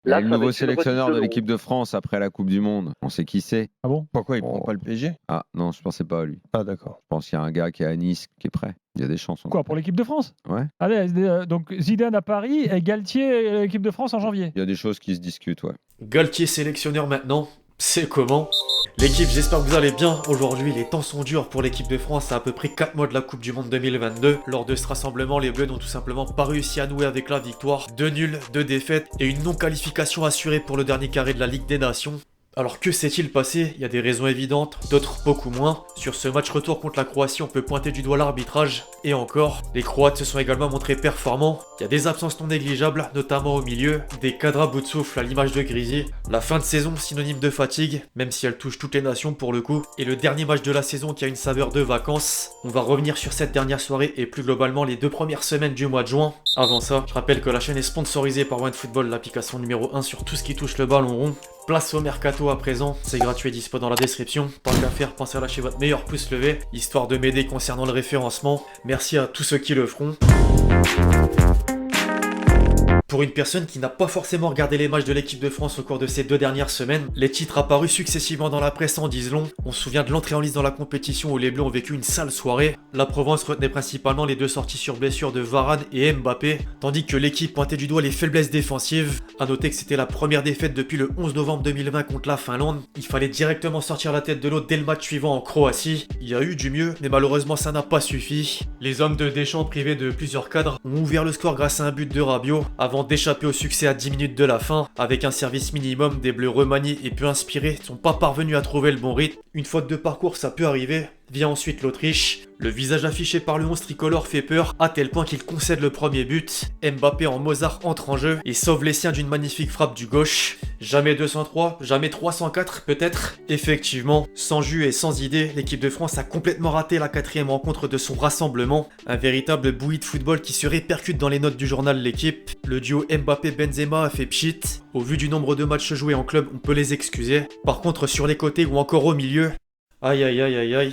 Il y a Là, le ça va nouveau être une redite sélectionneur de l'Euro. l'équipe de France après la Coupe du Monde. On sait qui c'est. Ah bon? Pourquoi il prend Oh. pas le PSG? Ah non, je pensais pas à lui. Ah d'accord. Je pense qu'il y a un gars qui est à Nice qui est prêt. Il y a des chances. Quoi, pour l'équipe de France? Ouais. Allez, donc Zidane à Paris et Galtier à l'équipe de France en janvier. Il y a des choses qui se discutent, ouais. Galtier sélectionneur maintenant, c'est comment? L'équipe, j'espère que vous allez bien. Aujourd'hui, les temps sont durs pour l'équipe de France à peu près 4 mois de la Coupe du Monde 2022. Lors de ce rassemblement, les Bleus n'ont tout simplement pas réussi à nouer avec la victoire. 2 nuls, 2 défaites et une non-qualification assurée pour le dernier carré de la Ligue des Nations. Alors que s'est-il passé? Il y a des raisons évidentes, d'autres beaucoup moins. Sur ce match retour contre la Croatie, on peut pointer du doigt l'arbitrage. Et encore, les Croates se sont également montrés performants. Il y a des absences non négligeables, notamment au milieu, des cadres à bout de souffle à l'image de Grisi. La fin de saison synonyme de fatigue, même si elle touche toutes les nations pour le coup. Et le dernier match de la saison qui a une saveur de vacances. On va revenir sur cette dernière soirée et plus globalement les 2 premières semaines du mois de juin. Avant ça, je rappelle que la chaîne est sponsorisée par OneFootball, l'application numéro 1 sur tout ce qui touche le ballon rond. Place au mercato à présent, c'est gratuit et dispo dans la description. Tant qu'à faire, pensez à lâcher votre meilleur pouce levé, histoire de m'aider concernant le référencement. Merci à tous ceux qui le feront. Pour une personne qui n'a pas forcément regardé les matchs de l'équipe de France au cours de ces 2 dernières semaines, les titres apparus successivement dans la presse en disent long. On se souvient de l'entrée en lice dans la compétition où les Bleus ont vécu une sale soirée. La Provence retenait principalement les 2 sorties sur blessure de Varane et Mbappé, tandis que l'équipe pointait du doigt les faiblesses défensives. A noter que c'était la première défaite depuis le 11 novembre 2020 contre la Finlande. Il fallait directement sortir la tête de l'eau dès le match suivant en Croatie. Il y a eu du mieux, mais malheureusement ça n'a pas suffi. Les hommes de Deschamps, privés de plusieurs cadres, ont ouvert le score grâce à un but de Rabiot, avant d'échapper au succès à 10 minutes de la fin. Avec un service minimum, des Bleus remaniés et peu inspirés sont pas parvenus à trouver le bon rythme. Une faute de parcours, ça peut arriver. Vient ensuite l'Autriche. Le visage affiché par le 11 tricolore fait peur, à tel point qu'il concède le premier but. Mbappé en Mozart entre en jeu et sauve les siens d'une magnifique frappe du gauche. Jamais 203, jamais 304 peut-être. Effectivement, sans jus et sans idée, l'équipe de France a complètement raté la 4e rencontre de son rassemblement. Un véritable bouillie de football qui se répercute dans les notes du journal L'équipe. Le duo Mbappé-Benzema a fait pchit. Au vu du nombre de matchs joués en club, on peut les excuser. Par contre, sur les côtés ou encore au milieu, aïe aïe aïe aïe aïe.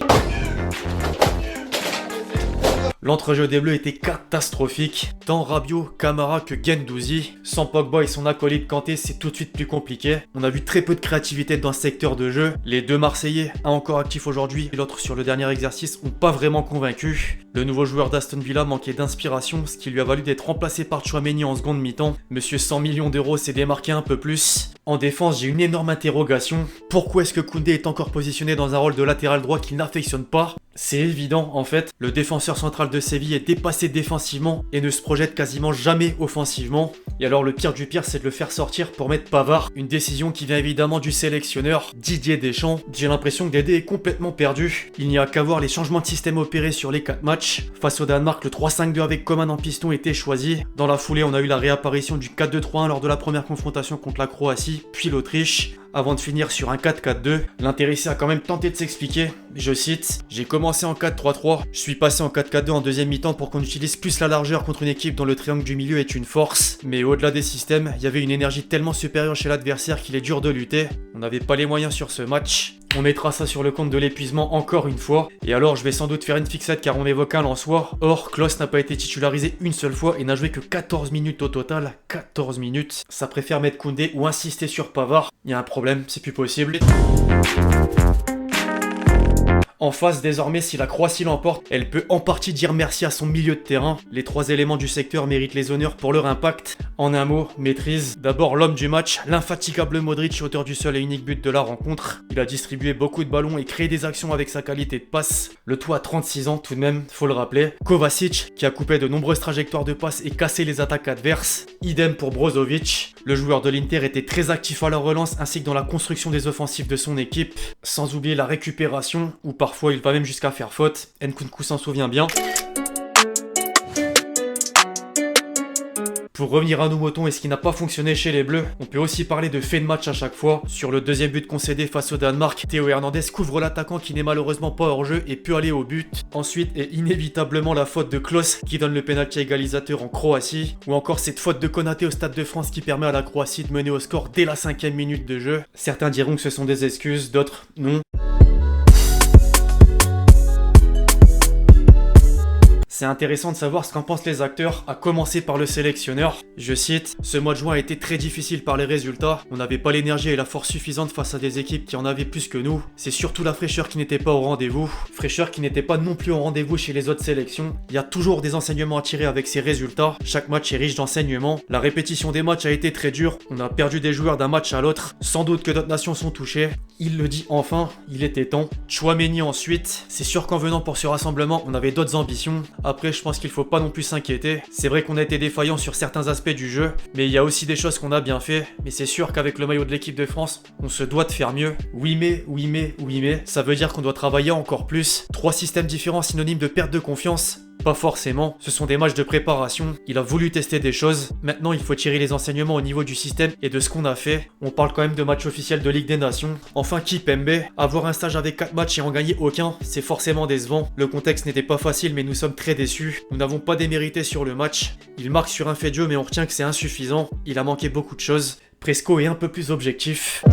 L'entrejeu des Bleus était catastrophique, tant Rabiot, Camara que Guendouzi. Sans Pogba et son acolyte Kanté, c'est tout de suite plus compliqué. On a vu très peu de créativité dans ce secteur de jeu. Les 2 Marseillais, un encore actif aujourd'hui et l'autre sur le dernier exercice, ont pas vraiment convaincu. Le nouveau joueur d'Aston Villa manquait d'inspiration, ce qui lui a valu d'être remplacé par Tchouaméni en seconde mi-temps. Monsieur 100 millions d'euros s'est démarqué un peu plus. En défense, j'ai une énorme interrogation. Pourquoi est-ce que Koundé est encore positionné dans un rôle de latéral droit qu'il n'affectionne pas? C'est évident en fait, le défenseur central de Séville est dépassé défensivement et ne se projette quasiment jamais offensivement. Et alors le pire du pire, c'est de le faire sortir pour mettre Pavard, une décision qui vient évidemment du sélectionneur Didier Deschamps. J'ai l'impression que Dédé est complètement perdu. Il n'y a qu'à voir les changements de système opérés sur les 4 matchs. Face au Danemark, le 3-5-2 avec Coman en piston était choisi. Dans la foulée, on a eu la réapparition du 4-2-3-1 lors de la première confrontation contre la Croatie, puis l'Autriche. Avant de finir sur un 4-4-2, l'intéressé a quand même tenté de s'expliquer. Je cite, « J'ai commencé en 4-3-3, je suis passé en 4-4-2 en deuxième mi-temps pour qu'on utilise plus la largeur contre une équipe dont le triangle du milieu est une force. Mais au-delà des systèmes, il y avait une énergie tellement supérieure chez l'adversaire qu'il est dur de lutter. On n'avait pas les moyens sur ce match. On mettra ça sur le compte de l'épuisement encore une fois. Et alors je vais sans doute faire une fixette car on évoque un Lensois. Or, Klose n'a pas été titularisé une seule fois et n'a joué que 14 minutes au total. 14 minutes. Ça préfère mettre Koundé ou insister sur Pavard. Il y a un problème, c'est plus possible. En face, désormais, si la Croatie l'emporte, elle peut en partie dire merci à son milieu de terrain. Les 3 éléments du secteur méritent les honneurs pour leur impact. En un mot, maîtrise. D'abord l'homme du match, l'infatigable Modric, auteur du seul et unique but de la rencontre. Il a distribué beaucoup de ballons et créé des actions avec sa qualité de passe. Le tout à 36 ans tout de même, faut le rappeler. Kovacic, qui a coupé de nombreuses trajectoires de passe et cassé les attaques adverses. Idem pour Brozovic. Le joueur de l'Inter était très actif à la relance ainsi que dans la construction des offensives de son équipe. Sans oublier la récupération, où parfois il va même jusqu'à faire faute. Nkunku s'en souvient bien. Pour revenir à nos moutons et ce qui n'a pas fonctionné chez les Bleus, on peut aussi parler de fait de match à chaque fois. Sur le deuxième but concédé face au Danemark, Théo Hernandez couvre l'attaquant qui n'est malheureusement pas hors jeu et peut aller au but. Ensuite est inévitablement la faute de Klose qui donne le pénalty égalisateur en Croatie. Ou encore cette faute de Konaté au Stade de France qui permet à la Croatie de mener au score dès la 5e minute de jeu. Certains diront que ce sont des excuses, d'autres non. C'est intéressant de savoir ce qu'en pensent les acteurs, à commencer par le sélectionneur. Je cite, ce mois de juin a été très difficile par les résultats. On n'avait pas l'énergie et la force suffisante face à des équipes qui en avaient plus que nous. C'est surtout la fraîcheur qui n'était pas au rendez-vous. Fraîcheur qui n'était pas non plus au rendez-vous chez les autres sélections. Il y a toujours des enseignements à tirer avec ces résultats. Chaque match est riche d'enseignements. La répétition des matchs a été très dure. On a perdu des joueurs d'un match à l'autre. Sans doute que d'autres nations sont touchées. Il le dit enfin, il était temps. Chouameni ensuite. C'est sûr qu'en venant pour ce rassemblement, on avait d'autres ambitions. Après, je pense qu'il faut pas non plus s'inquiéter. C'est vrai qu'on a été défaillant sur certains aspects du jeu, mais il y a aussi des choses qu'on a bien fait. Mais c'est sûr qu'avec le maillot de l'équipe de France, on se doit de faire mieux. Oui mais, ça veut dire qu'on doit travailler encore plus. 3 systèmes différents synonymes de perte de confiance. Pas forcément, ce sont des matchs de préparation, il a voulu tester des choses, maintenant il faut tirer les enseignements au niveau du système et de ce qu'on a fait. On parle quand même de match officiel de Ligue des Nations. Enfin Kipembe, avoir un stage avec 4 matchs et en gagner aucun, c'est forcément décevant. Le contexte n'était pas facile mais nous sommes très déçus, nous n'avons pas démérité sur le match. Il marque sur un fait de jeu mais on retient que c'est insuffisant, il a manqué beaucoup de choses. Presco est un peu plus objectif.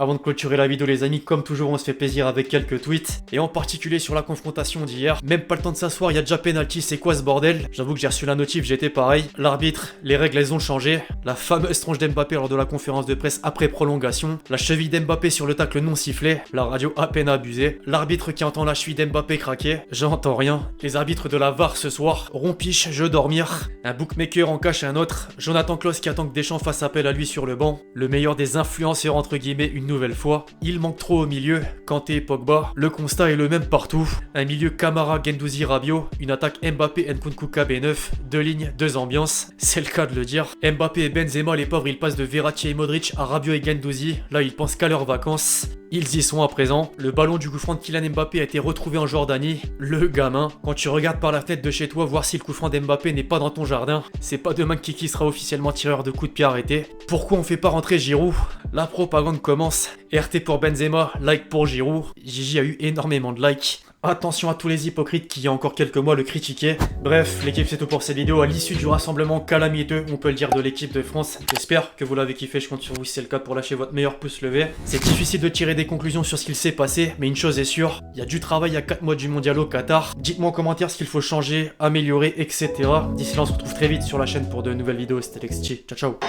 Avant de clôturer la vidéo les amis, comme toujours on se fait plaisir avec quelques tweets, et en particulier sur la confrontation d'hier. Même pas le temps de s'asseoir, il y a déjà penalty, c'est quoi ce bordel? J'avoue que j'ai reçu la notif, j'étais pareil. L'arbitre, les règles elles ont changé. La fameuse tronche d'Mbappé lors de la conférence de presse après prolongation. La cheville d'Mbappé sur le tacle non sifflé. La radio à peine abusée. L'arbitre qui entend la cheville d'Mbappé craquer. J'entends rien. Les arbitres de la VAR ce soir. Rompiche, je dormir. Un bookmaker en cache un autre. Jonathan Klaus qui attend que Deschamps fasse appel à lui sur le banc. Le meilleur des influenceurs entre guillemets une nouvelle fois. Il manque trop au milieu, Kanté et Pogba. Le constat est le même partout. Un milieu Camara, Guendouzi, Rabiot. Une attaque Mbappé, Nkunku, KB9. 2 lignes, 2 ambiances. C'est le cas de le dire. Mbappé et Benzema, les pauvres, ils passent de Verratti et Modric à Rabiot et Guendouzi. Là, ils pensent qu'à leurs vacances. Ils y sont à présent. Le ballon du coup franc de Kylian Mbappé a été retrouvé en Jordanie. Le gamin. Quand tu regardes par la fenêtre de chez toi, voir si le coup franc d'Mbappé n'est pas dans ton jardin, c'est pas demain que Kiki sera officiellement tireur de coups de pied arrêté. Pourquoi on fait pas rentrer Giroud? La propagande commence. RT pour Benzema, like pour Giroud. Gigi a eu énormément de likes. Attention à tous les hypocrites qui il y a encore quelques mois le critiquaient. Bref, l'équipe c'est tout pour cette vidéo. À l'issue du rassemblement calamiteux, on peut le dire, de l'équipe de France. J'espère que vous l'avez kiffé, je compte sur vous si c'est le cas pour lâcher votre meilleur pouce levé. C'est difficile de tirer des conclusions sur ce qu'il s'est passé, mais une chose est sûre, il y a du travail à 4 mois du mondial au Qatar. Dites-moi en commentaire ce qu'il faut changer, améliorer, etc. D'ici là on se retrouve très vite sur la chaîne pour de nouvelles vidéos. C'était Lexchi, ciao ciao.